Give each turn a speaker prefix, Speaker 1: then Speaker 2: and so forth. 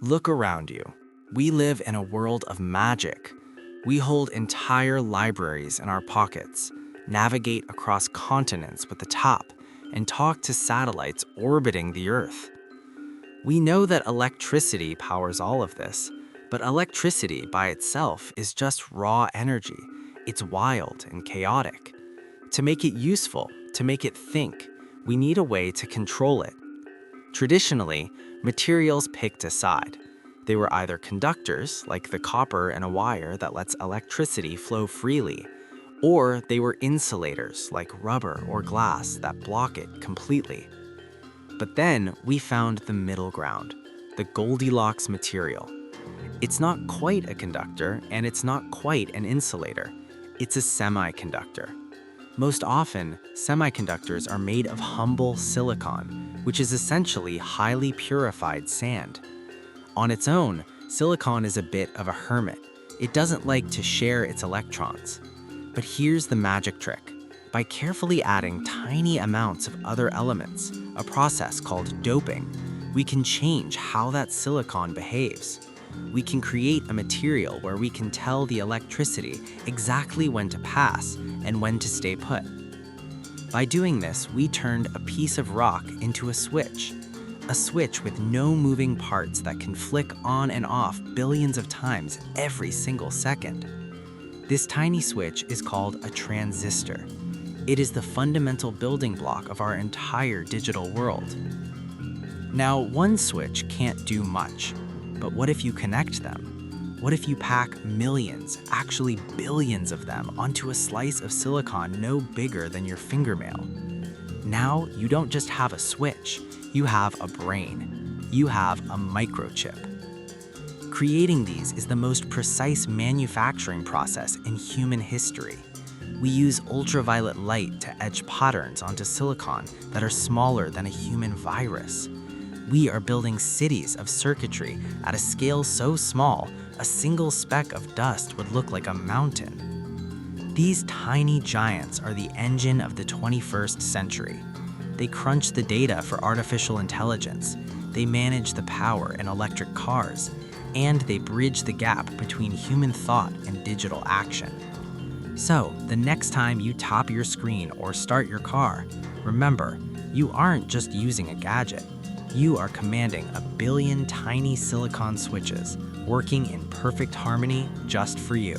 Speaker 1: Look around you. We live in a world of magic. We hold entire libraries in our pockets, navigate across continents with the tap, and talk to satellites orbiting the Earth. We know that electricity powers all of this, but electricity by itself is just raw energy. It's wild and chaotic. To make it useful, to make it think, we need a way to control it. Traditionally, materials picked a side. They were either conductors, like the copper in a wire that lets electricity flow freely, or they were insulators, like rubber or glass that block it completely. But then we found the middle ground, the Goldilocks material. It's not quite a conductor, and it's not quite an insulator. It's a semiconductor. Most often, semiconductors are made of humble silicon, which is essentially highly purified sand. On its own, silicon is a bit of a hermit. It doesn't like to share its electrons. But here's the magic trick. By carefully adding tiny amounts of other elements, a process called doping, we can change how that silicon behaves. We can create a material where we can tell the electricity exactly when to pass and when to stay put. By doing this, we turned a piece of rock into a switch with no moving parts that can flick on and off billions of times every single second. This tiny switch is called a transistor. It is the fundamental building block of our entire digital world. Now, one switch can't do much, but what if you connect them? What if you pack millions, actually billions of them onto a slice of silicon no bigger than your fingernail? Now, you don't just have a switch, you have a brain. You have a microchip. Creating these is the most precise manufacturing process in human history. We use ultraviolet light to etch patterns onto silicon that are smaller than a human virus. We are building cities of circuitry at a scale so small, a single speck of dust would look like a mountain. These tiny giants are the engine of the 21st century. They crunch the data for artificial intelligence, they manage the power in electric cars, and they bridge the gap between human thought and digital action. So, the next time you tap your screen or start your car, remember, you aren't just using a gadget. You are commanding a billion tiny silicon switches, working in perfect harmony just for you.